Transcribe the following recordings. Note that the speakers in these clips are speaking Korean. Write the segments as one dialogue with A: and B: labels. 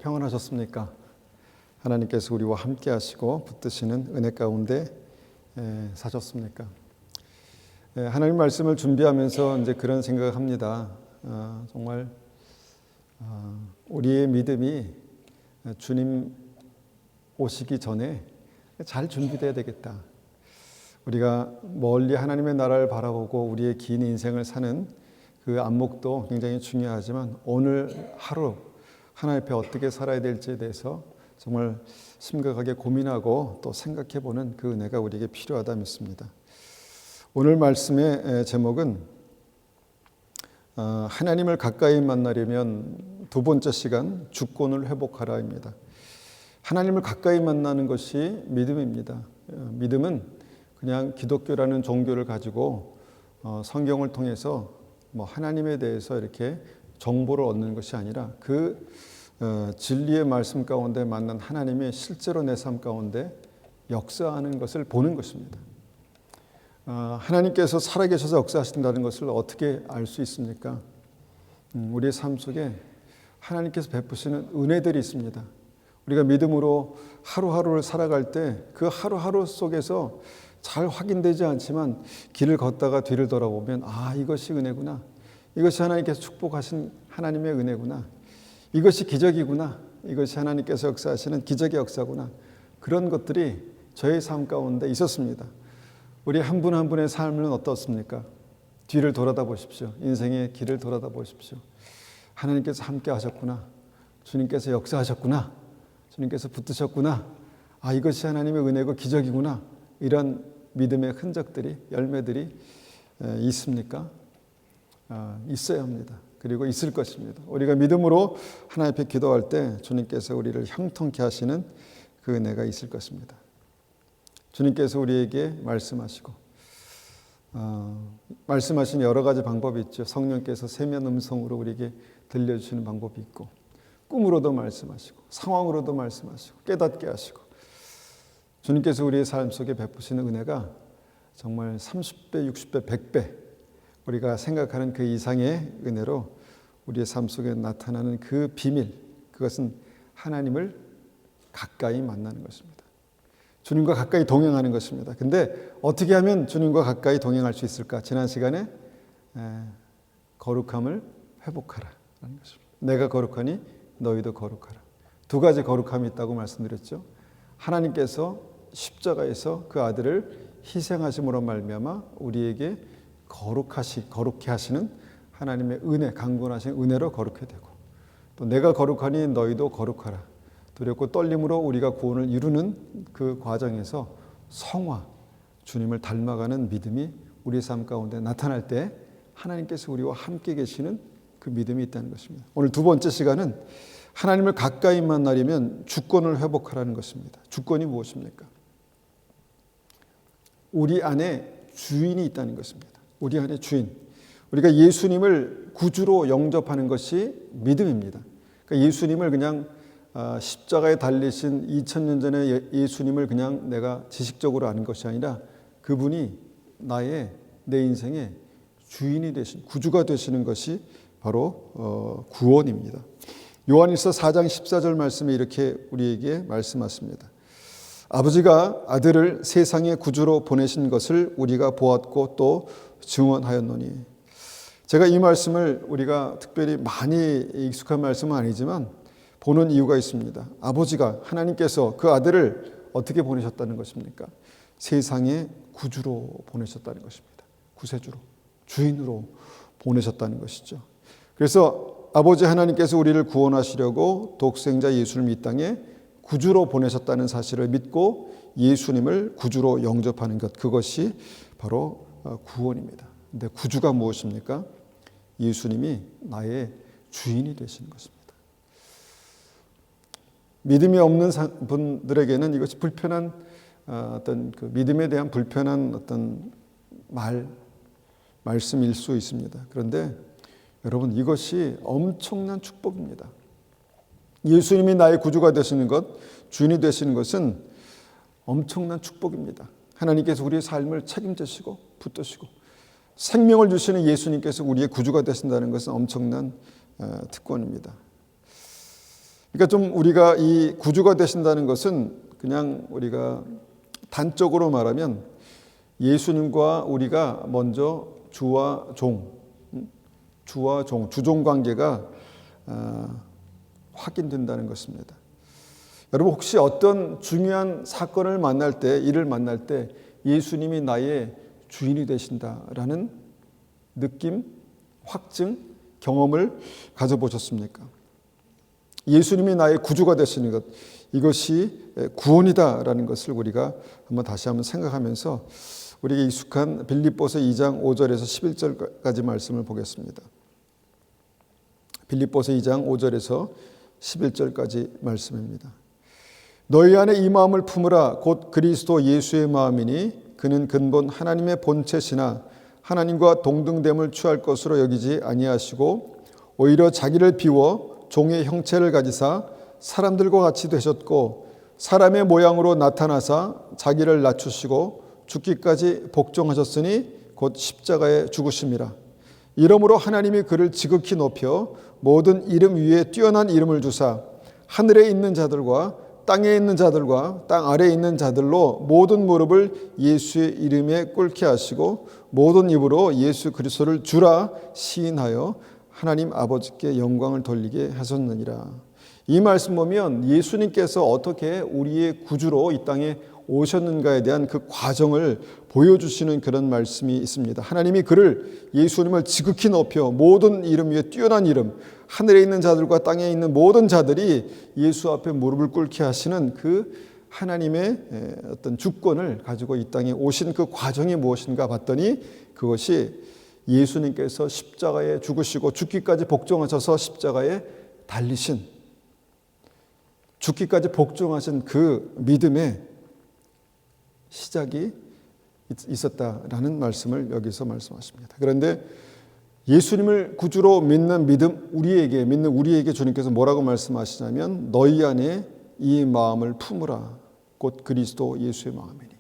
A: 평안하셨습니까? 하나님께서 우리와 함께 하시고 붙드시는 은혜 가운데 사셨습니까? 하나님 말씀을 준비하면서 이제 그런 생각을 합니다. 정말 우리의 믿음이 주님 오시기 전에 잘 준비되어야 되겠다. 우리가 멀리 하나님의 나라를 바라보고 우리의 긴 인생을 사는 그 안목도 굉장히 중요하지만 오늘 하루 하나님 앞에 어떻게 살아야 될지에 대해서 정말 심각하게 고민하고 또 생각해보는 그 은혜가 우리에게 필요하다 믿습니다. 오늘 말씀의 제목은 하나님을 가까이 만나려면 두 번째 시간 주권을 회복하라입니다. 하나님을 가까이 만나는 것이 믿음입니다. 믿음은 그냥 기독교라는 종교를 가지고 성경을 통해서 하나님에 대해서 이렇게 정보를 얻는 것이 아니라 그 진리의 말씀 가운데 만난 하나님이 실제로 내 삶 가운데 역사하는 것을 보는 것입니다. 하나님께서 살아계셔서 역사하신다는 것을 어떻게 알 수 있습니까? 우리의 삶 속에 하나님께서 베푸시는 은혜들이 있습니다. 우리가 믿음으로 하루하루를 살아갈 때 그 하루하루 속에서 잘 확인되지 않지만 길을 걷다가 뒤를 돌아보면 이것이 은혜구나. 이것이 하나님께서 축복하신 하나님의 은혜구나. 이것이 기적이구나. 이것이 하나님께서 역사하시는 기적의 역사구나. 그런 것들이 저의 삶 가운데 있었습니다. 우리 한 분 한 분의 삶은 어떻습니까? 뒤를 돌아다 보십시오. 인생의 길을 돌아다 보십시오. 하나님께서 함께 하셨구나. 주님께서 역사하셨구나. 주님께서 붙드셨구나. 이것이 하나님의 은혜고 기적이구나. 이런 믿음의 흔적들이, 열매들이 있습니까? 있어야 합니다. 그리고 있을 것입니다. 우리가 믿음으로 하나님 앞에 기도할 때 주님께서 우리를 형통케 하시는 그 은혜가 있을 것입니다. 주님께서 우리에게 말씀하시고 말씀하신 여러 가지 방법이 있죠. 성령께서 세면 음성으로 우리에게 들려주시는 방법이 있고 꿈으로도 말씀하시고 상황으로도 말씀하시고 깨닫게 하시고 주님께서 우리의 삶 속에 베푸시는 은혜가 정말 30배, 60배, 100배 우리가 생각하는 그 이상의 은혜로 우리의 삶 속에 나타나는 그 비밀, 그것은 하나님을 가까이 만나는 것입니다. 주님과 가까이 동행하는 것입니다. 근데 어떻게 하면 주님과 가까이 동행할 수 있을까? 지난 시간에 거룩함을 회복하라는 것입니다. 내가 거룩하니 너희도 거룩하라. 두 가지 거룩함이 있다고 말씀드렸죠. 하나님께서 십자가에서 그 아들을 희생하심으로 말미암아 우리에게 거룩케 하시는 하나님의 은혜, 강권하신 은혜로 거룩해 되고 또 내가 거룩하니 너희도 거룩하라. 두렵고 떨림으로 우리가 구원을 이루는 그 과정에서 성화, 주님을 닮아가는 믿음이 우리 삶 가운데 나타날 때 하나님께서 우리와 함께 계시는 그 믿음이 있다는 것입니다. 오늘 두 번째 시간은 하나님을 가까이 만나려면 주권을 회복하라는 것입니다. 주권이 무엇입니까? 우리 안에 주인이 있다는 것입니다. 우리 안에 주인. 우리가 예수님을 구주로 영접하는 것이 믿음입니다. 그러니까 예수님을 그냥 십자가에 달리신 2000년 전에 예수님을 그냥 내가 지식적으로 아는 것이 아니라 그분이 내 인생의 주인이 되신, 구주가 되시는 것이 바로 구원입니다. 요한일서 4장 14절 말씀에 이렇게 우리에게 말씀하십니다. 아버지가 아들을 세상의 구주로 보내신 것을 우리가 보았고 또 증언하였노니. 제가 이 말씀을 우리가 특별히 많이 익숙한 말씀은 아니지만 보는 이유가 있습니다. 아버지가 하나님께서 그 아들을 어떻게 보내셨다는 것입니까? 세상의 구주로 보내셨다는 것입니다. 구세주로, 주인으로 보내셨다는 것이죠. 그래서 아버지 하나님께서 우리를 구원하시려고 독생자 예수를 이 땅에 구주로 보내셨다는 사실을 믿고 예수님을 구주로 영접하는 것, 그것이 바로 구원입니다. 근데 구주가 무엇입니까? 예수님이 나의 주인이 되시는 것입니다. 믿음이 없는 분들에게는 이것이 불편한 어떤 그 믿음에 대한 불편한 어떤 말씀일 수 있습니다. 그런데 여러분, 이것이 엄청난 축복입니다. 예수님이 나의 구주가 되시는 것, 주인이 되시는 것은 엄청난 축복입니다. 하나님께서 우리의 삶을 책임지시고 붙드시고 생명을 주시는 예수님께서 우리의 구주가 되신다는 것은 엄청난 특권입니다. 그러니까 좀 우리가 이 구주가 되신다는 것은 그냥 우리가 단적으로 말하면 예수님과 우리가 먼저 주와 종, 주종 관계가 확인된다는 것입니다. 여러분 혹시 어떤 중요한 사건을 만날 때, 일을 만날 때 예수님이 나의 주인이 되신다라는 느낌, 확증, 경험을 가져보셨습니까? 예수님이 나의 구주가 되시는 것, 이것이 구원이다라는 것을 우리가 다시 한번 생각하면서 우리에게 익숙한 빌립보서 2장 5절에서 11절까지 말씀을 보겠습니다. 빌립보서 2장 5절에서 11절까지 말씀입니다. 너희 안에 이 마음을 품으라. 곧 그리스도 예수의 마음이니 그는 근본 하나님의 본체시나 하나님과 동등됨을 취할 것으로 여기지 아니하시고 오히려 자기를 비워 종의 형체를 가지사 사람들과 같이 되셨고 사람의 모양으로 나타나사 자기를 낮추시고 죽기까지 복종하셨으니 곧 십자가에 죽으심이라. 이러므로 하나님이 그를 지극히 높여 모든 이름 위에 뛰어난 이름을 주사 하늘에 있는 자들과 땅에 있는 자들과 땅 아래에 있는 자들로 모든 무릎을 예수의 이름에 꿇게 하시고 모든 입으로 예수 그리스도를 주라 시인하여 하나님 아버지께 영광을 돌리게 하셨느니라. 이 말씀 보면 예수님께서 어떻게 우리의 구주로 이 땅에 오셨는가에 대한 그 과정을 보여주시는 그런 말씀이 있습니다. 하나님이 그를 예수님을 지극히 높여 모든 이름 위에 뛰어난 이름, 하늘에 있는 자들과 땅에 있는 모든 자들이 예수 앞에 무릎을 꿇게 하시는 그 하나님의 어떤 주권을 가지고 이 땅에 오신 그 과정이 무엇인가 봤더니 그것이 예수님께서 십자가에 죽으시고 죽기까지 복종하셔서 십자가에 달리신, 죽기까지 복종하신 그 믿음의 시작이 있었다라는 말씀을 여기서 말씀하십니다. 그런데 예수님을 구주로 믿는 믿음, 믿는 우리에게 주님께서 뭐라고 말씀하시냐면 너희 안에 이 마음을 품으라. 곧 그리스도 예수의 마음이니.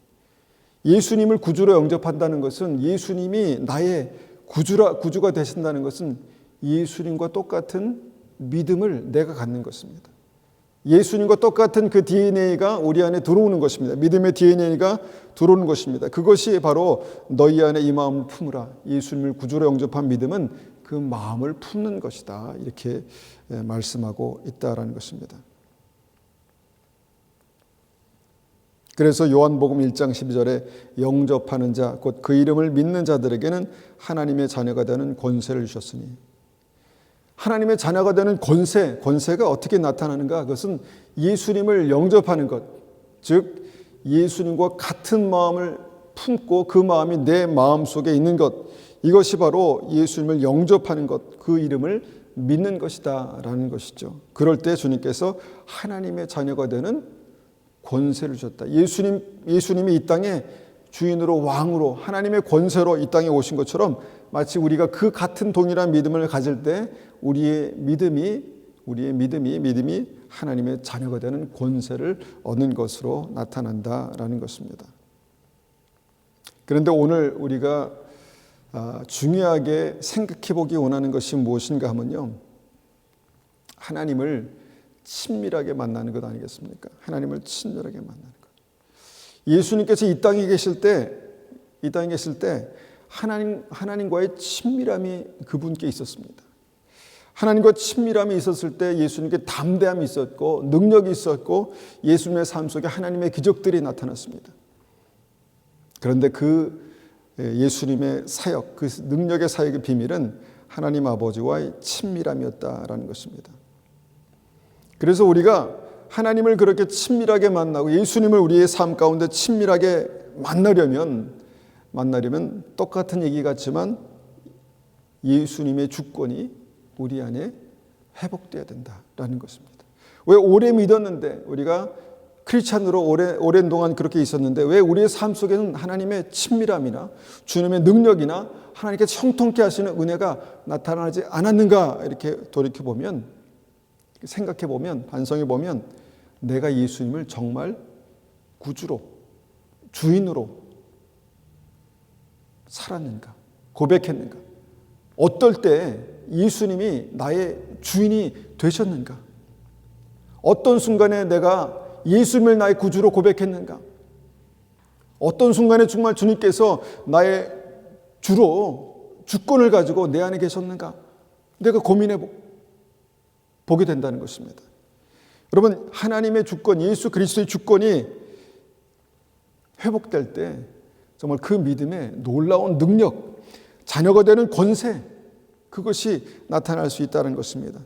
A: 예수님을 구주로 영접한다는 것은 예수님이 나의 구주가 되신다는 것은 예수님과 똑같은 믿음을 내가 갖는 것입니다. 예수님과 똑같은 그 DNA가 우리 안에 들어오는 것입니다. 믿음의 DNA가 들어오는 것입니다. 그것이 바로 너희 안에 이 마음을 품으라. 예수님을 구주로 영접한 믿음은 그 마음을 품는 것이다. 이렇게 말씀하고 있다라는 것입니다. 그래서 요한복음 1장 12절에 영접하는 자, 곧 그 이름을 믿는 자들에게는 하나님의 자녀가 되는 권세를 주셨으니, 하나님의 자녀가 되는 권세가 어떻게 나타나는가? 그것은 예수님을 영접하는 것, 즉 예수님과 같은 마음을 품고 그 마음이 내 마음속에 있는 것, 이것이 바로 예수님을 영접하는 것, 그 이름을 믿는 것이다 라는 것이죠. 그럴 때 주님께서 하나님의 자녀가 되는 권세를 주셨다. 예수님이 이 땅에 주인으로 왕으로 하나님의 권세로 이 땅에 오신 것처럼 마치 우리가 그 같은 동일한 믿음을 가질 때 우리의 믿음이 하나님의 자녀가 되는 권세를 얻는 것으로 나타난다라는 것입니다. 그런데 오늘 우리가 중요하게 생각해 보기 원하는 것이 무엇인가 하면요, 하나님을 친밀하게 만나는 것 아니겠습니까? 하나님을 친밀하게 만나는 것. 예수님께서 이 땅에 계실 때 하나님과의 친밀함이 그분께 있었습니다. 하나님과 친밀함이 있었을 때 예수님께 담대함이 있었고 능력이 있었고 예수님의 삶 속에 하나님의 기적들이 나타났습니다. 그런데 그 예수님의 사역, 그 능력의 사역의 비밀은 하나님 아버지와의 친밀함이었다라는 것입니다. 그래서 우리가 하나님을 그렇게 친밀하게 만나고 예수님을 우리의 삶 가운데 친밀하게 만나려면 똑같은 얘기 같지만 예수님의 주권이 우리 안에 회복돼야 된다라는 것입니다. 왜 오래 믿었는데, 우리가 크리스찬으로 오랜 동안 그렇게 있었는데 왜 우리의 삶 속에는 하나님의 친밀함이나 주님의 능력이나 하나님께서 형통케 하시는 은혜가 나타나지 않았는가? 이렇게 돌이켜보면, 생각해보면, 반성해보면 내가 예수님을 정말 구주로, 주인으로 살았는가? 고백했는가? 어떨 때 예수님이 나의 주인이 되셨는가? 어떤 순간에 내가 예수님을 나의 구주로 고백했는가? 어떤 순간에 정말 주님께서 나의 주로 주권을 가지고 내 안에 계셨는가? 내가 고민해 보게 된다는 것입니다. 여러분, 하나님의 주권, 예수 그리스도의 주권이 회복될 때 정말 그 믿음의 놀라운 능력, 자녀가 되는 권세, 그것이 나타날 수 있다는 것입니다.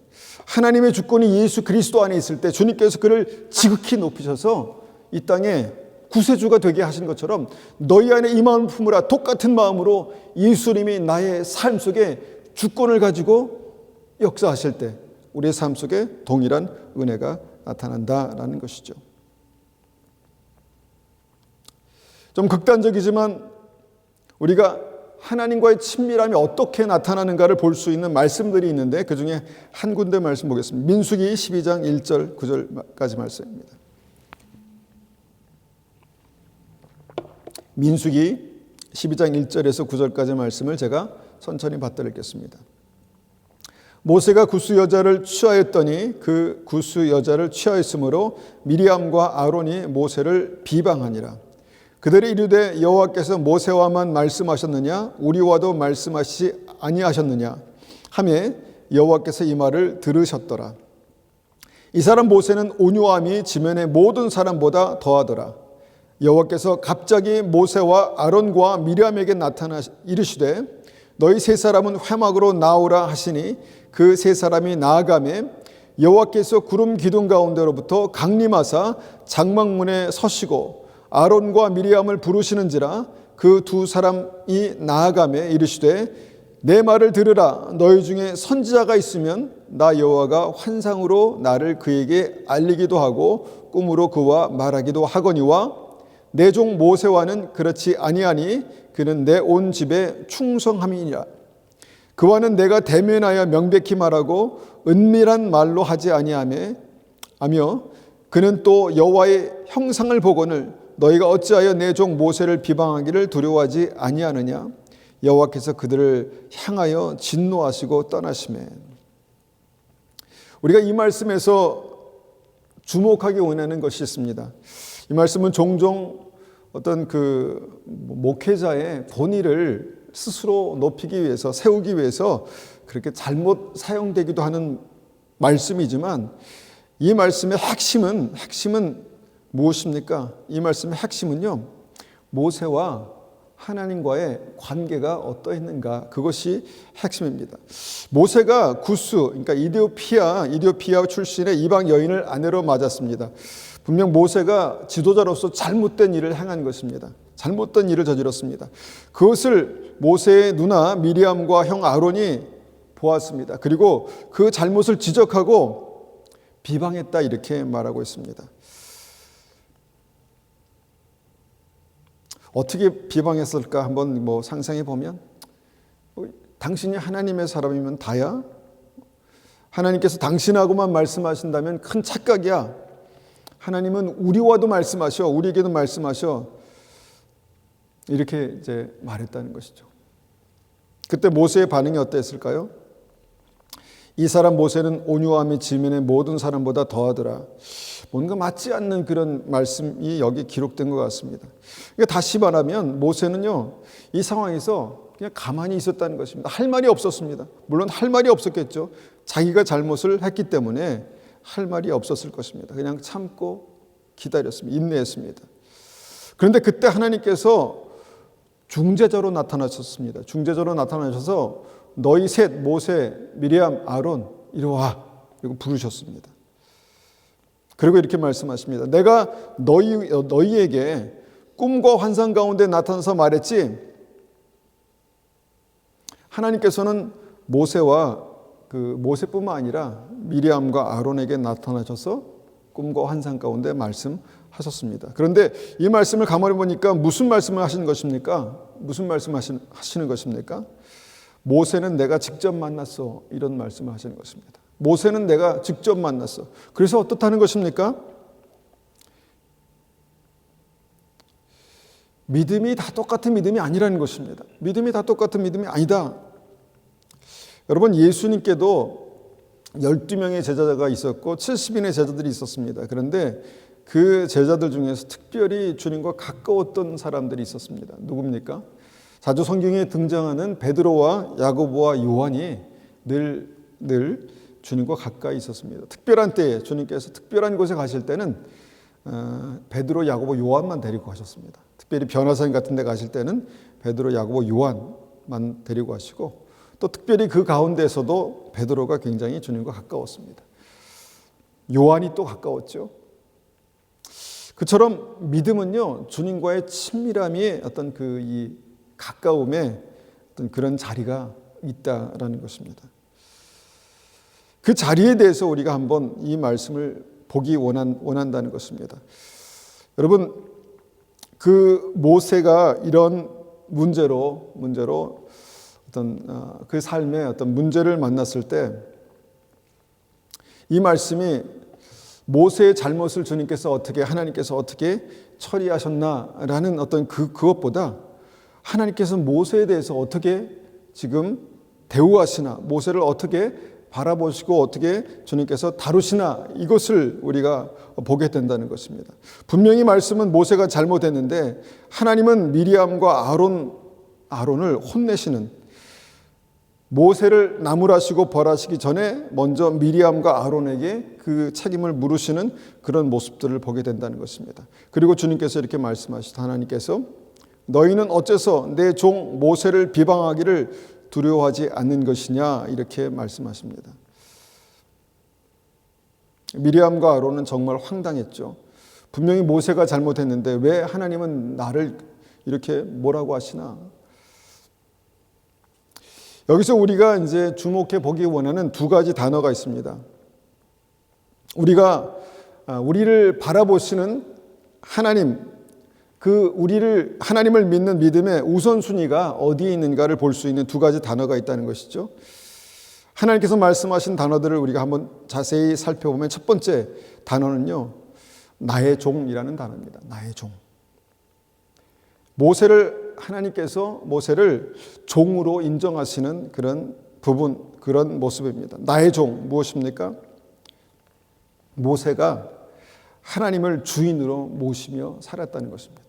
A: 하나님의 주권이 예수 그리스도 안에 있을 때 주님께서 그를 지극히 높이셔서 이 땅에 구세주가 되게 하신 것처럼 너희 안에 이 마음을 품으라, 똑같은 마음으로 예수님이 나의 삶 속에 주권을 가지고 역사하실 때 우리의 삶 속에 동일한 은혜가 나타난다라는 것이죠. 좀 극단적이지만 우리가 하나님과의 친밀함이 어떻게 나타나는가를 볼 수 있는 말씀들이 있는데 그 중에 한 군데 말씀 보겠습니다. 민수기 12장 1절 9절까지 말씀입니다. 민수기 12장 1절에서 9절까지 말씀을 제가 천천히 받들겠습니다. 모세가 구스 여자를 취하였더니 그 구스 여자를 취하였으므로 미리암과 아론이 모세를 비방하니라. 그들이 이르되 여호와께서 모세와만 말씀하셨느냐 우리와도 말씀하시지 아니하셨느냐 하며 여호와께서 이 말을 들으셨더라. 이 사람 모세는 온유함이 지면의 모든 사람보다 더하더라. 여호와께서 갑자기 모세와 아론과 미리암에게 나타나 이르시되 너희 세 사람은 회막으로 나오라 하시니 그 세 사람이 나아가매 여호와께서 구름 기둥 가운데로부터 강림하사 장막문에 서시고 아론과 미리암을 부르시는지라 그 두 사람이 나아가매 이르시되 내 말을 들으라. 너희 중에 선지자가 있으면 나 여호와가 환상으로 나를 그에게 알리기도 하고 꿈으로 그와 말하기도 하거니와 내 종 모세와는 그렇지 아니하니 그는 내 온 집에 충성함이니라. 그와는 내가 대면하여 명백히 말하고 은밀한 말로 하지 아니하며 그는 또 여호와의 형상을 보거늘 너희가 어찌하여 내 종 모세를 비방하기를 두려워하지 아니하느냐. 여호와께서 그들을 향하여 진노하시고 떠나시매. 우리가 이 말씀에서 주목하기 원하는 것이 있습니다. 이 말씀은 종종 어떤 그 목회자의 권위를 스스로 높이기 위해서 세우기 위해서 그렇게 잘못 사용되기도 하는 말씀이지만 이 말씀의 핵심은 무엇입니까? 이 말씀의 핵심은요, 모세와 하나님과의 관계가 어떠했는가, 그것이 핵심입니다. 모세가 구스, 그러니까 이디오피아 출신의 이방 여인을 아내로 맞았습니다. 분명 모세가 지도자로서 잘못된 일을 행한 것입니다. 잘못된 일을 저질렀습니다. 그것을 모세의 누나 미리암과 형 아론이 보았습니다. 그리고 그 잘못을 지적하고 비방했다 이렇게 말하고 있습니다. 어떻게 비방했을까 한번 상상해 보면, 당신이 하나님의 사람이면 다야? 하나님께서 당신하고만 말씀하신다면 큰 착각이야. 하나님은 우리와도 말씀하셔, 우리에게도 말씀하셔. 이렇게 이제 말했다는 것이죠. 그때 모세의 반응이 어땠을까요? 이 사람 모세는 온유함이 지면의 모든 사람보다 더하더라. 뭔가 맞지 않는 그런 말씀이 여기 기록된 것 같습니다. 그러니까 다시 말하면 모세는요, 이 상황에서 그냥 가만히 있었다는 것입니다. 할 말이 없었습니다. 물론 할 말이 없었겠죠. 자기가 잘못을 했기 때문에 할 말이 없었을 것입니다. 그냥 참고 기다렸습니다. 인내했습니다. 그런데 그때 하나님께서 중재자로 나타나셨습니다. 중재자로 나타나셔서 너희 셋, 모세, 미리암, 아론 이리 와, 그리고 부르셨습니다. 그리고 이렇게 말씀하십니다. 내가 너희에게 꿈과 환상 가운데 나타나서 말했지. 하나님께서는 모세뿐만 아니라 미리암과 아론에게 나타나셔서 꿈과 환상 가운데 말씀하셨습니다. 그런데 이 말씀을 가만히 보니까 무슨 말씀을 하시는 것입니까? 무슨 말씀 하시는 것입니까? 모세는 내가 직접 만났어, 이런 말씀을 하시는 것입니다. 모세는 내가 직접 만났어. 그래서 어떻다는 것입니까? 믿음이 다 똑같은 믿음이 아니라는 것입니다. 믿음이 다 똑같은 믿음이 아니다. 여러분, 예수님께도 12명의 제자가 있었고 70인의 제자들이 있었습니다. 그런데 그 제자들 중에서 특별히 주님과 가까웠던 사람들이 있었습니다. 누굽니까? 자주 성경에 등장하는 베드로와 야고보와 요한이 늘 주님과 가까이 있었습니다. 특별한 때에 주님께서 특별한 곳에 가실 때는 베드로, 야고보, 요한만 데리고 가셨습니다. 특별히 변화산 같은 데 가실 때는 베드로, 야고보, 요한만 데리고 가시고 또 특별히 그 가운데에서도 베드로가 굉장히 주님과 가까웠습니다. 요한이 또 가까웠죠. 그처럼 믿음은요, 주님과의 친밀함이 어떤 이 가까움에 어떤 그런 자리가 있다라는 것입니다. 그 자리에 대해서 우리가 한번 이 말씀을 보기 원한다는 것입니다. 여러분, 그 모세가 이런 문제로 어떤 그 삶의 어떤 문제를 만났을 때 이 말씀이 모세의 잘못을 하나님께서 어떻게 처리하셨나라는 어떤 그것보다 하나님께서 모세에 대해서 어떻게 지금 대우하시나, 모세를 어떻게 바라보시고 어떻게 주님께서 다루시나, 이것을 우리가 보게 된다는 것입니다. 분명히 말씀은 모세가 잘못했는데 하나님은 미리암과 아론을 혼내시는, 모세를 나무라시고 벌하시기 전에 먼저 미리암과 아론에게 그 책임을 물으시는 그런 모습들을 보게 된다는 것입니다. 그리고 주님께서 이렇게 말씀하시다, 하나님께서 너희는 어째서 내 종 모세를 비방하기를 두려워하지 않는 것이냐, 이렇게 말씀하십니다. 미리암과 아론은 정말 황당했죠. 분명히 모세가 잘못했는데 왜 하나님은 나를 이렇게 뭐라고 하시나. 여기서 우리가 이제 주목해 보기 원하는 두 가지 단어가 있습니다. 우리를 바라보시는 하나님, 하나님을 믿는 믿음의 우선순위가 어디에 있는가를 볼 수 있는 두 가지 단어가 있다는 것이죠. 하나님께서 말씀하신 단어들을 우리가 한번 자세히 살펴보면 첫 번째 단어는요, 나의 종이라는 단어입니다. 나의 종. 하나님께서 모세를 종으로 인정하시는 그런 부분, 그런 모습입니다. 나의 종, 무엇입니까? 모세가 하나님을 주인으로 모시며 살았다는 것입니다.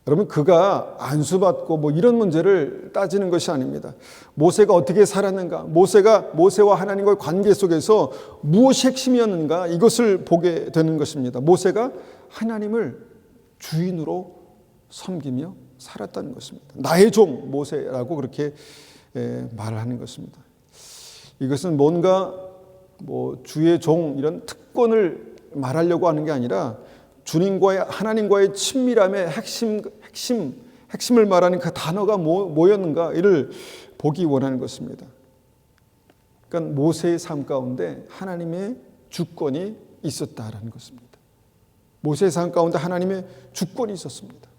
A: 여러분, 그가 안수받고 이런 문제를 따지는 것이 아닙니다. 모세가 어떻게 살았는가, 모세와 하나님과의 관계 속에서 무엇이 핵심이었는가, 이것을 보게 되는 것입니다. 모세가 하나님을 주인으로 섬기며 살았다는 것입니다. 나의 종 모세라고 그렇게 말을 하는 것입니다. 이것은 뭔가 주의 종 이런 특권을 말하려고 하는 게 아니라 하나님과의 친밀함의 핵심을 말하는 그 단어가 뭐였는가, 이를 보기 원하는 것입니다. 그러니까 모세의 삶 가운데 하나님의 주권이 있었다라는 것입니다. 모세의 삶 가운데 하나님의 주권이 있었습니다.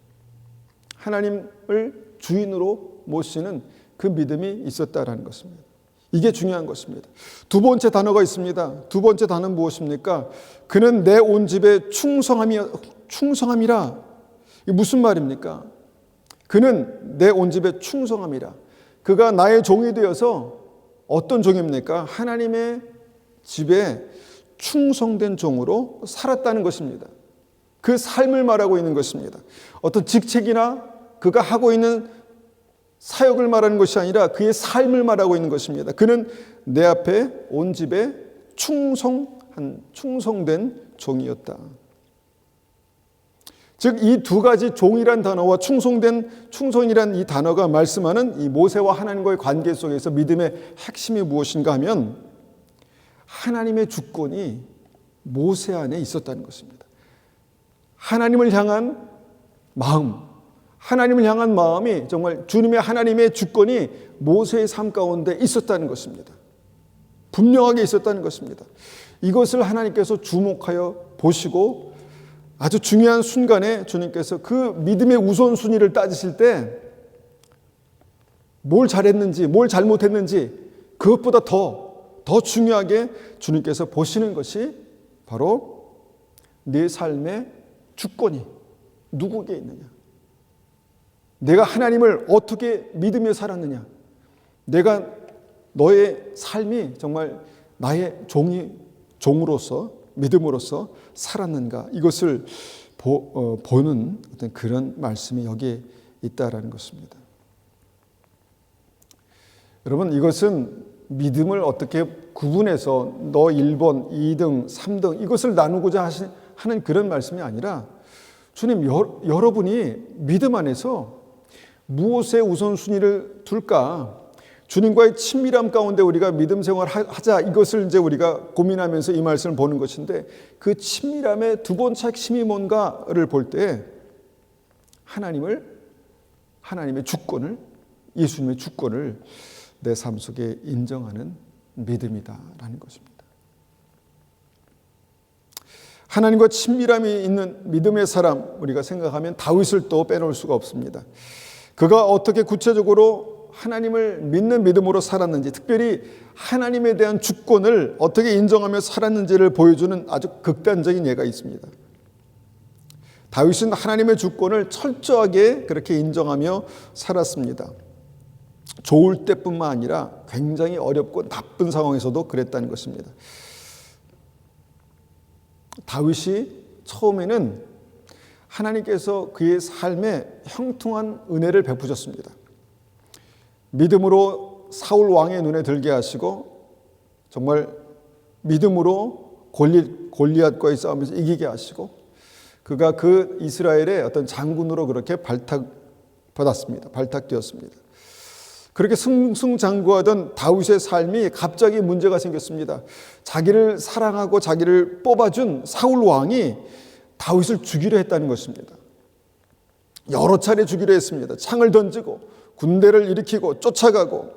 A: 하나님을 주인으로 모시는 그 믿음이 있었다라는 것입니다. 이게 중요한 것입니다. 두 번째 단어가 있습니다. 두 번째 단어는 무엇입니까? 그는 내 온 집에 충성함이라. 이게 무슨 말입니까? 그는 내 온 집에 충성함이라. 그가 나의 종이 되어서 어떤 종입니까? 하나님의 집에 충성된 종으로 살았다는 것입니다. 그 삶을 말하고 있는 것입니다. 어떤 직책이나 그가 하고 있는 사역을 말하는 것이 아니라 그의 삶을 말하고 있는 것입니다. 그는 내 앞에 온 집에 충성된 종이었다. 즉, 이 두 가지 종이란 단어와 충성이란 이 단어가 말씀하는 이 모세와 하나님과의 관계 속에서 믿음의 핵심이 무엇인가 하면 하나님의 주권이 모세 안에 있었다는 것입니다. 하나님을 향한 마음이 정말 하나님의 주권이 모세의 삶 가운데 있었다는 것입니다. 분명하게 있었다는 것입니다. 이것을 하나님께서 주목하여 보시고 아주 중요한 순간에 주님께서 그 믿음의 우선순위를 따지실 때 뭘 잘했는지 뭘 잘못했는지 그것보다 더 중요하게 주님께서 보시는 것이 바로 내 삶의 주권이 누구에게 있느냐, 내가 하나님을 어떻게 믿으며 살았느냐, 너의 삶이 정말 나의 종으로서 믿음으로서 살았는가, 이것을 보는 어떤 그런 말씀이 여기에 있다라는 것입니다. 여러분, 이것은 믿음을 어떻게 구분해서 너 1번, 2등, 3등 이것을 나누고자 하는 그런 말씀이 아니라, 주님, 여러분이 믿음 안에서 무엇에 우선순위를 둘까? 주님과의 친밀함 가운데 우리가 믿음 생활 하자, 이것을 이제 우리가 고민하면서 이 말씀을 보는 것인데, 그 친밀함의 두 번째 핵심이 뭔가를 볼 때 하나님의 주권을, 예수님의 주권을 내 삶 속에 인정하는 믿음이다라는 것입니다. 하나님과 친밀함이 있는 믿음의 사람, 우리가 생각하면 다윗을 또 빼놓을 수가 없습니다. 그가 어떻게 구체적으로 하나님을 믿는 믿음으로 살았는지, 특별히 하나님에 대한 주권을 어떻게 인정하며 살았는지를 보여주는 아주 극단적인 예가 있습니다. 다윗은 하나님의 주권을 철저하게 그렇게 인정하며 살았습니다. 좋을 때뿐만 아니라 굉장히 어렵고 나쁜 상황에서도 그랬다는 것입니다. 다윗이 처음에는 하나님께서 그의 삶에 형통한 은혜를 베푸셨습니다. 믿음으로 사울 왕의 눈에 들게 하시고, 정말 믿음으로 골리앗과의 싸움에서 이기게 하시고, 그가 그 이스라엘의 어떤 장군으로 그렇게 발탁되었습니다. 그렇게 승승장구하던 다윗의 삶이 갑자기 문제가 생겼습니다. 자기를 사랑하고 자기를 뽑아준 사울 왕이 다윗을 죽이려 했다는 것입니다. 여러 차례 죽이려 했습니다. 창을 던지고 군대를 일으키고 쫓아가고,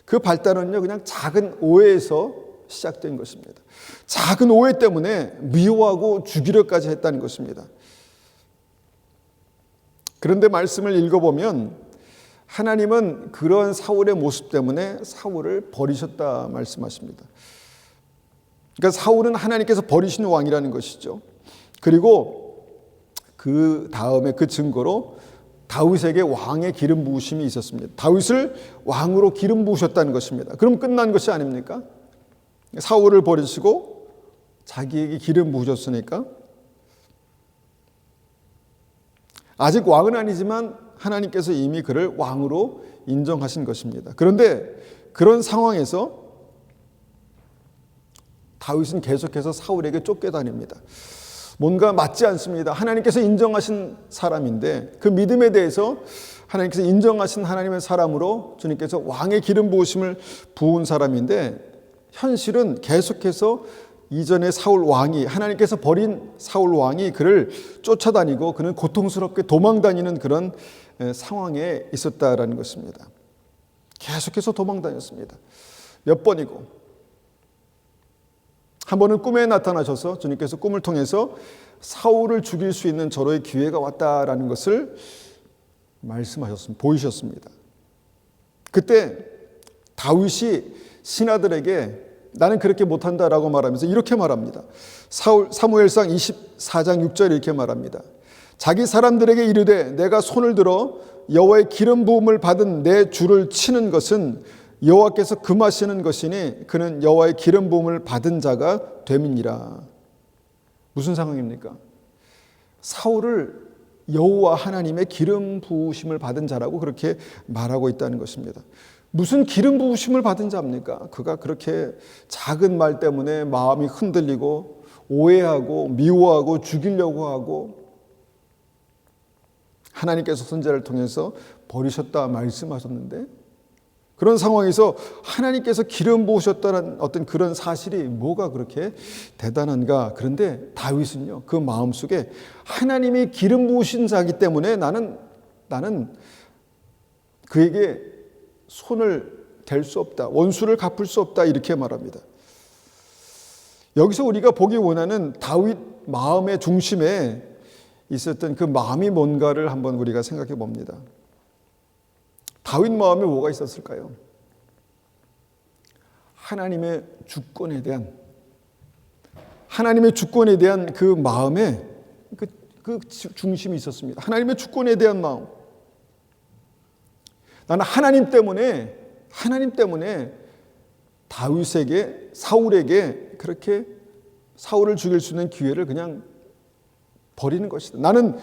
A: 그 발단은요 그냥 작은 오해에서 시작된 것입니다. 작은 오해 때문에 미워하고 죽이려까지 했다는 것입니다. 그런데 말씀을 읽어보면 하나님은 그런 사울의 모습 때문에 사울을 버리셨다 말씀하십니다. 그러니까 사울은 하나님께서 버리신 왕이라는 것이죠. 그리고 그 다음에 그 증거로 다윗에게 왕의 기름 부으심이 있었습니다. 다윗을 왕으로 기름 부으셨다는 것입니다. 그럼 끝난 것이 아닙니까? 사울을 버리시고 자기에게 기름 부으셨으니까 아직 왕은 아니지만 하나님께서 이미 그를 왕으로 인정하신 것입니다. 그런데 그런 상황에서 다윗은 계속해서 사울에게 쫓겨다닙니다. 뭔가 맞지 않습니다. 하나님께서 인정하신 사람인데, 그 믿음에 대해서 하나님께서 인정하신 하나님의 사람으로 주님께서 왕의 기름 부으심을 부은 사람인데, 현실은 계속해서 이전에 사울 왕이, 하나님께서 버린 사울 왕이 그를 쫓아다니고 그는 고통스럽게 도망다니는 그런 상황에 있었다라는 것입니다. 계속해서 도망다녔습니다. 몇 번이고. 한 번은 꿈에 나타나셔서 주님께서 꿈을 통해서 사울을 죽일 수 있는 절호의 기회가 왔다라는 것을 말씀하셨습니다. 보이셨습니다. 그때 다윗이 신하들에게 나는 그렇게 못한다라고 말하면서 이렇게 말합니다. 사무엘상 24장 6절 이렇게 말합니다. 자기 사람들에게 이르되 내가 손을 들어 여호와의 기름 부음을 받은 내 주를 치는 것은 여호와께서 금하시는 것이니 그는 여호와의 기름 부음을 받은 자가 됨이니라. 무슨 상황입니까? 사울을 여호와 하나님의 기름 부으심을 받은 자라고 그렇게 말하고 있다는 것입니다. 무슨 기름 부으심을 받은 자입니까? 그가 그렇게 작은 말 때문에 마음이 흔들리고 오해하고 미워하고 죽이려고 하고 하나님께서 선지자를 통해서 버리셨다 말씀하셨는데, 그런 상황에서 하나님께서 기름 부으셨다는 어떤 그런 사실이 뭐가 그렇게 대단한가? 그런데 다윗은요, 그 마음속에 하나님이 기름 부으신 자이기 때문에 나는 그에게 손을 댈 수 없다, 원수를 갚을 수 없다, 이렇게 말합니다. 여기서 우리가 보기 원하는 다윗 마음의 중심에 있었던 그 마음이 뭔가를 한번 우리가 생각해 봅니다. 다윗 마음에 뭐가 있었을까요? 하나님의 주권에 대한 그 마음에 그 중심이 있었습니다. 하나님의 주권에 대한 마음. 나는 하나님 때문에 사울에게 그렇게 사울을 죽일 수 있는 기회를 그냥 버리는 것이다. 나는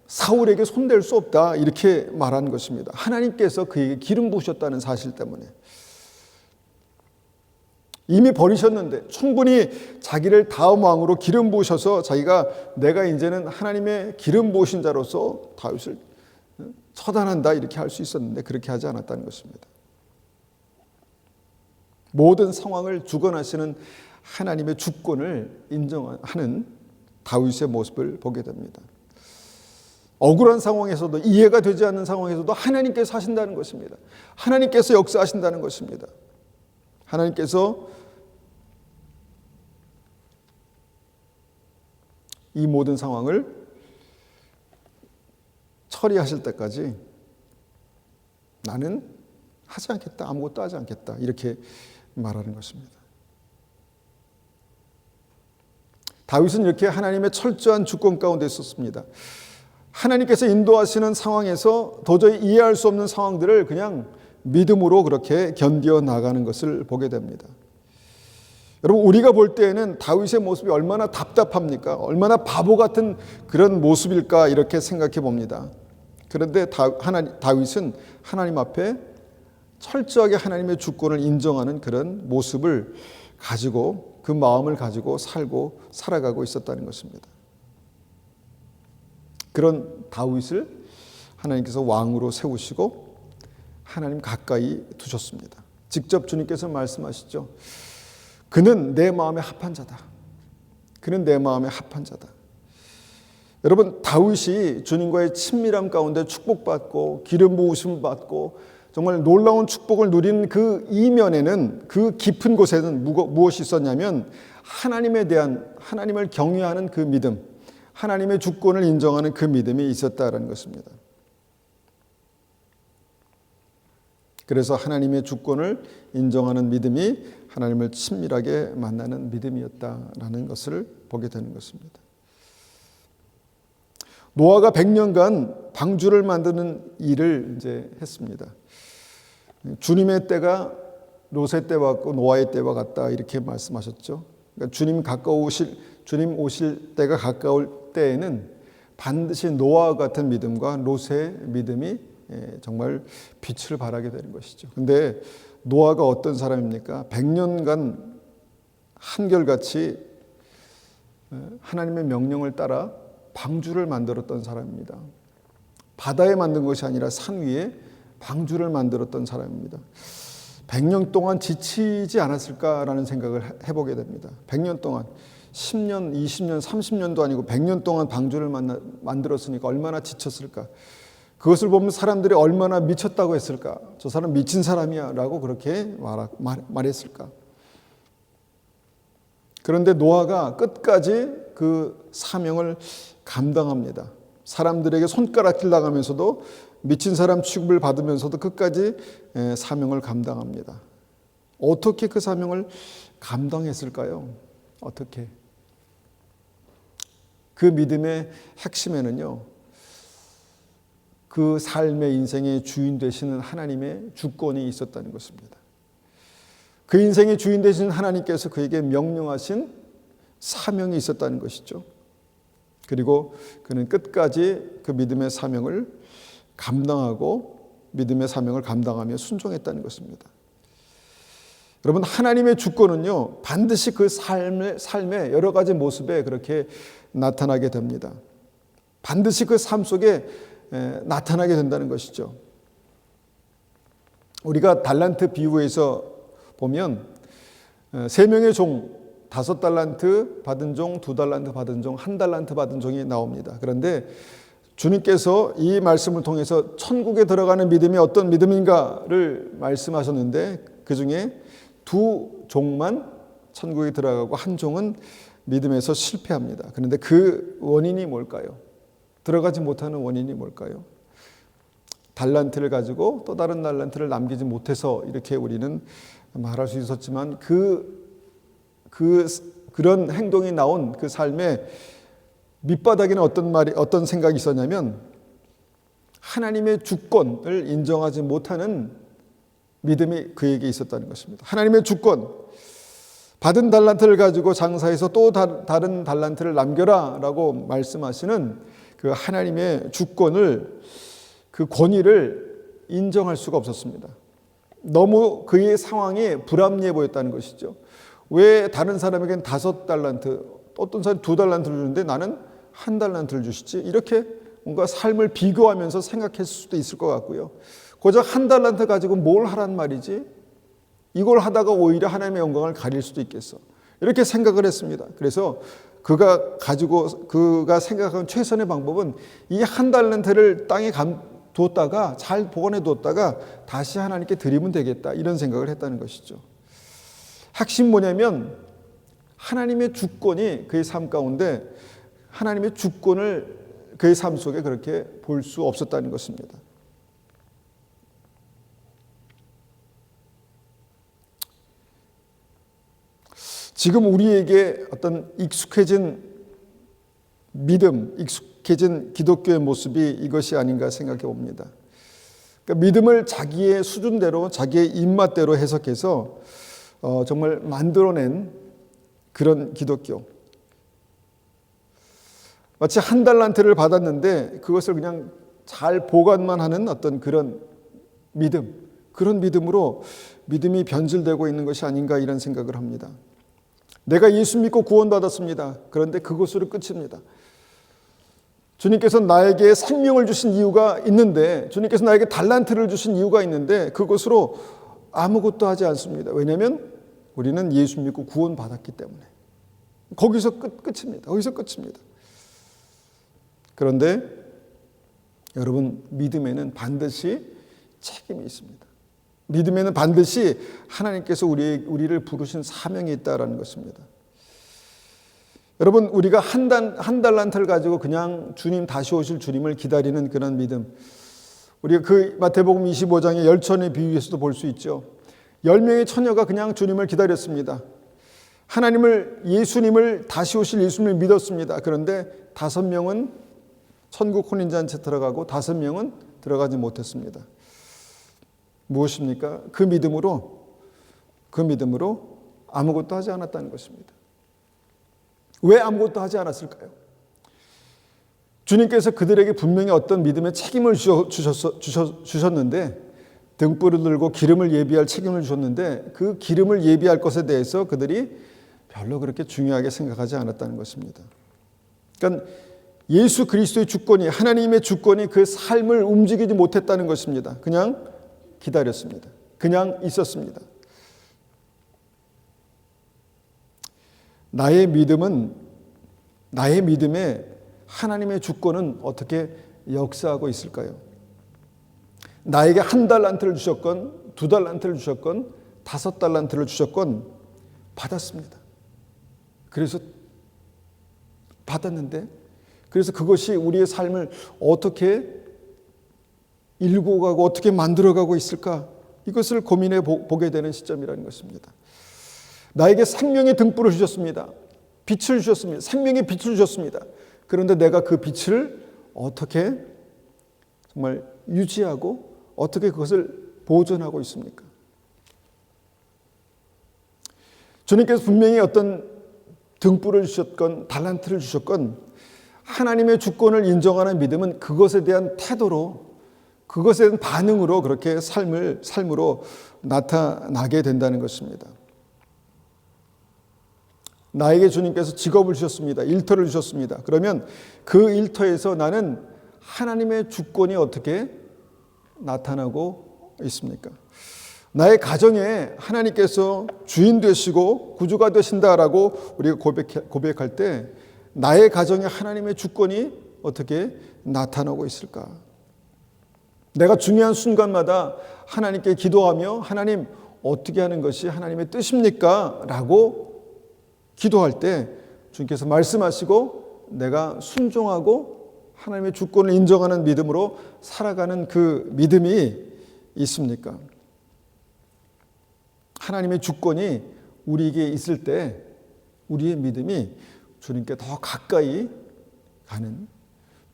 A: 사울에게 손댈 수 없다. 이렇게 말하는 것입니다. 하나님께서 그에게 기름 부으셨다는 사실 때문에. 이미 버리셨는데 충분히 자기를 다음 왕으로 기름 부으셔서 자기가 내가 이제는 하나님의 기름 부으신 자로서 다윗을 처단한다 이렇게 할 수 있었는데 그렇게 하지 않았다는 것입니다. 모든 상황을 주관하시는 하나님의 주권을 인정하는 다윗의 모습을 보게 됩니다. 억울한 상황에서도 이해가 되지 않는 상황에서도 하나님께서 하신다는 것입니다. 하나님께서 역사하신다는 것입니다. 하나님께서 이 모든 상황을 처리하실 때까지 나는 하지 않겠다, 아무것도 하지 않겠다 이렇게 말하는 것입니다. 다윗은 이렇게 하나님의 철저한 주권 가운데 있었습니다. 하나님께서 인도하시는 상황에서 도저히 이해할 수 없는 상황들을 그냥 믿음으로 그렇게 견디어 나가는 것을 보게 됩니다. 여러분, 우리가 볼 때에는 다윗의 모습이 얼마나 답답합니까? 얼마나 바보 같은 그런 모습일까 이렇게 생각해 봅니다. 그런데 다윗은 하나님 앞에 철저하게 하나님의 주권을 인정하는 그런 모습을 가지고 그 마음을 가지고 살고 살아가고 있었다는 것입니다. 그런 다윗을 하나님께서 왕으로 세우시고 하나님 가까이 두셨습니다. 직접 주님께서 말씀하시죠. 그는 내 마음에 합한 자다. 그는 내 마음에 합한 자다. 여러분, 다윗이 주님과의 친밀함 가운데 축복받고 기름 부으심 받고 정말 놀라운 축복을 누린 그 이면에는, 그 깊은 곳에는 무엇이 있었냐면 하나님에 대한, 하나님을 경외하는 그 믿음, 하나님의 주권을 인정하는 그 믿음이 있었다라는 것입니다. 그래서 하나님의 주권을 인정하는 믿음이 하나님을 친밀하게 만나는 믿음이었다라는 것을 보게 되는 것입니다. 노아가 100년간 방주를 만드는 일을 이제 했습니다. 주님의 때가 롯의 때와 같고 노아의 때와 같다 이렇게 말씀하셨죠. 그러니까 주님 오실 때가 가까울 때에는 반드시 노아와 같은 믿음과 롯의 믿음이 정말 빛을 발하게 되는 것이죠. 근데 노아가 어떤 사람입니까? 100년간 한결같이 하나님의 명령을 따라 방주를 만들었던 사람입니다. 바다에 만든 것이 아니라 산 위에 방주를 만들었던 사람입니다. 100년 동안 지치지 않았을까라는 생각을 해보게 됩니다. 100년 동안 10년, 20년, 30년도 아니고 100년 동안 방주를 만들었으니까 얼마나 지쳤을까. 그것을 보면 사람들이 얼마나 미쳤다고 했을까. 저 사람 미친 사람이야 라고 그렇게 말했을까. 그런데 노아가 끝까지 그 사명을 감당합니다. 사람들에게 손가락질 당하면서도 미친 사람 취급을 받으면서도 끝까지 사명을 감당합니다. 어떻게 그 사명을 감당했을까요? 어떻게? 그 믿음의 핵심에는요, 그 삶의 인생의 주인 되시는 하나님의 주권이 있었다는 것입니다. 그 인생의 주인 되시는 하나님께서 그에게 명령하신 사명이 있었다는 것이죠. 그리고 그는 끝까지 그 믿음의 사명을 감당하고 믿음의 사명을 감당하며 순종했다는 것입니다. 여러분, 하나님의 주권은요, 반드시 그 삶의 여러 가지 모습에 그렇게 나타나게 됩니다. 반드시 그 삶 속에 나타나게 된다는 것이죠. 우리가 달란트 비유에서 보면 3명의 종, 5달란트 받은 종, 2달란트 받은 종, 1달란트 받은 종이 나옵니다. 그런데 주님께서 이 말씀을 통해서 천국에 들어가는 믿음이 어떤 믿음인가를 말씀하셨는데 그 중에 2종만 천국에 들어가고 1종은 믿음에서 실패합니다. 그런데 그 원인이 뭘까요? 들어가지 못하는 원인이 뭘까요? 달란트를 가지고 또 다른 달란트를 남기지 못해서 이렇게 우리는 말할 수 있었지만 그런 행동이 나온 그 삶에 밑바닥에는 어떤 생각이 있었냐면 하나님의 주권을 인정하지 못하는 믿음이 그에게 있었다는 것입니다. 하나님의 주권, 받은 달란트를 가지고 장사해서 또 다른 달란트를 남겨라 라고 말씀하시는 그 하나님의 주권을, 그 권위를 인정할 수가 없었습니다. 너무 그의 상황이 불합리해 보였다는 것이죠. 왜 다른 사람에겐 5달란트, 어떤 사람이 2달란트를 주는데 나는 1달란트를 주시지? 이렇게 뭔가 삶을 비교하면서 생각했을 수도 있을 것 같고요. 고작 1달란트 가지고 뭘 하란 말이지? 이걸 하다가 오히려 하나님의 영광을 가릴 수도 있겠어. 이렇게 생각을 했습니다. 그래서 그가 생각한 최선의 방법은 이 1달란트를 땅에 뒀다가 잘 보관해 뒀다가 다시 하나님께 드리면 되겠다, 이런 생각을 했다는 것이죠. 핵심 뭐냐면 하나님의 주권이 그의 삶 가운데, 하나님의 주권을 그의 삶 속에 그렇게 볼 수 없었다는 것입니다. 지금 우리에게 어떤 익숙해진 믿음, 익숙해진 기독교의 모습이 이것이 아닌가 생각해 봅니다. 그러니까 믿음을 자기의 수준대로, 자기의 입맛대로 해석해서 정말 만들어낸 그런 기독교. 마치 1달란트를 받았는데 그것을 그냥 잘 보관만 하는 어떤 그런 믿음, 그런 믿음으로 믿음이 변질되고 있는 것이 아닌가, 이런 생각을 합니다. 내가 예수 믿고 구원받았습니다. 그런데 그것으로 끝입니다. 주님께서 나에게 생명을 주신 이유가 있는데, 주님께서 나에게 달란트를 주신 이유가 있는데 그것으로 아무것도 하지 않습니다. 왜냐하면 우리는 예수 믿고 구원받았기 때문에. 거기서 끝입니다. 거기서 끝입니다. 그런데 여러분, 믿음에는 반드시 책임이 있습니다. 믿음에는 반드시 하나님께서 우리를 부르신 사명이 있다라는 것입니다. 여러분, 우리가 한 달란트를 가지고 그냥 주님, 다시 오실 주님을 기다리는 그런 믿음, 우리가 그 마태복음 25장의 열천의 비유에서도 볼 수 있죠. 10명의 처녀가 그냥 주님을 기다렸습니다. 예수님을, 다시 오실 예수님을 믿었습니다. 그런데 5명은 천국 혼인잔치에 들어가고 5명은 들어가지 못했습니다. 무엇입니까? 그 믿음으로 아무것도 하지 않았다는 것입니다. 왜 아무것도 하지 않았을까요? 주님께서 그들에게 분명히 어떤 믿음의 책임을 주셨는데, 등불을 들고 기름을 예비할 책임을 주셨는데, 그 기름을 예비할 것에 대해서 그들이 별로 그렇게 중요하게 생각하지 않았다는 것입니다. 그러니까 예수 그리스도의 주권이, 하나님의 주권이 그 삶을 움직이지 못했다는 것입니다. 그냥 기다렸습니다. 그냥 있었습니다. 나의 믿음에 하나님의 주권은 어떻게 역사하고 있을까요? 나에게 1달란트를 주셨건 2달란트를 주셨건 5달란트를 주셨건 받았습니다. 그래서 받았는데, 그래서 그것이 우리의 삶을 어떻게 일고 가고 어떻게 만들어가고 있을까? 이것을 고민해 보게 되는 시점이라는 것입니다. 나에게 생명의 등불을 주셨습니다. 빛을 주셨습니다. 생명의 빛을 주셨습니다. 그런데 내가 그 빛을 어떻게 정말 유지하고 어떻게 그것을 보존하고 있습니까? 주님께서 분명히 어떤 등불을 주셨건 달란트를 주셨건 하나님의 주권을 인정하는 믿음은 그것에 대한 태도로, 그것에 대한 반응으로 그렇게 삶으로 나타나게 된다는 것입니다. 나에게 주님께서 직업을 주셨습니다. 일터를 주셨습니다. 그러면 그 일터에서 나는 하나님의 주권이 어떻게 나타나고 있습니까? 나의 가정에 하나님께서 주인 되시고 구주가 되신다라고 우리가 고백할 때 나의 가정에 하나님의 주권이 어떻게 나타나고 있을까? 내가 중요한 순간마다 하나님께 기도하며 하나님, 어떻게 하는 것이 하나님의 뜻입니까? 라고 기도할 때 주님께서 말씀하시고 내가 순종하고 하나님의 주권을 인정하는 믿음으로 살아가는 그 믿음이 있습니까? 하나님의 주권이 우리에게 있을 때 우리의 믿음이 주님께 더 가까이 가는,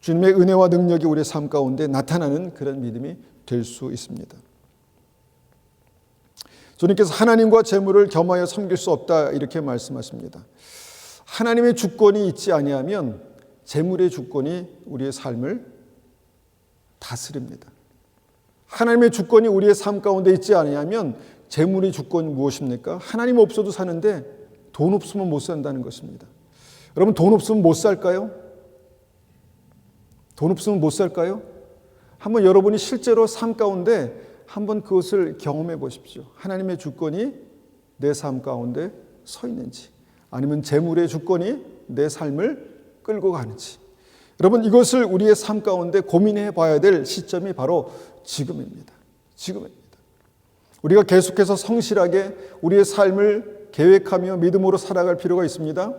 A: 주님의 은혜와 능력이 우리의 삶 가운데 나타나는 그런 믿음이 될 수 있습니다. 주님께서 하나님과 재물을 겸하여 섬길 수 없다 이렇게 말씀하십니다. 하나님의 주권이 있지 아니하면 재물의 주권이 우리의 삶을 다스립니다. 하나님의 주권이 우리의 삶 가운데 있지 아니하면 재물의 주권이 무엇입니까? 하나님 없어도 사는데 돈 없으면 못 산다는 것입니다. 여러분, 돈 없으면 못 살까요? 돈 없으면 못 살까요? 한번 여러분이 실제로 삶 가운데 한번 그것을 경험해 보십시오. 하나님의 주권이 내 삶 가운데 서 있는지, 아니면 재물의 주권이 내 삶을 끌고 가는지. 여러분, 이것을 우리의 삶 가운데 고민해 봐야 될 시점이 바로 지금입니다. 지금입니다. 우리가 계속해서 성실하게 우리의 삶을 계획하며 믿음으로 살아갈 필요가 있습니다.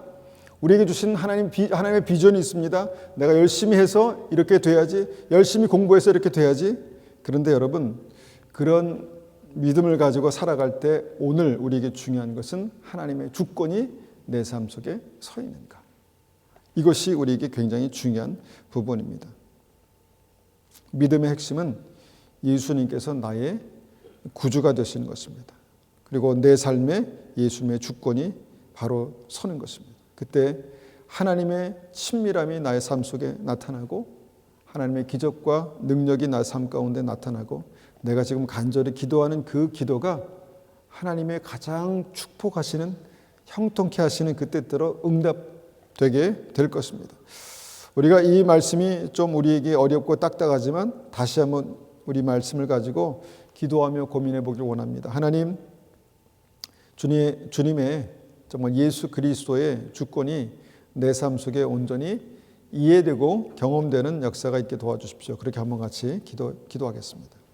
A: 우리에게 주신 하나님의 비전이 있습니다. 내가 열심히 해서 이렇게 돼야지, 열심히 공부해서 이렇게 돼야지. 그런데 여러분, 그런 믿음을 가지고 살아갈 때 오늘 우리에게 중요한 것은 하나님의 주권이 내 삶 속에 서 있는가. 이것이 우리에게 굉장히 중요한 부분입니다. 믿음의 핵심은 예수님께서 나의 구주가 되시는 것입니다. 그리고 내 삶에 예수님의 주권이 바로 서는 것입니다. 그때 하나님의 친밀함이 나의 삶 속에 나타나고 하나님의 기적과 능력이 나의 삶 가운데 나타나고 내가 지금 간절히 기도하는 그 기도가 하나님의 가장 축복하시는, 형통케 하시는 그 때때로 응답되게 될 것입니다. 우리가 이 말씀이 좀 우리에게 어렵고 딱딱하지만 다시 한번 우리 말씀을 가지고 기도하며 고민해 보길 원합니다. 하나님, 주님의 정말 예수 그리스도의 주권이 내 삶 속에 온전히 이해되고 경험되는 역사가 있게 도와주십시오. 그렇게 한번 같이 기도하겠습니다.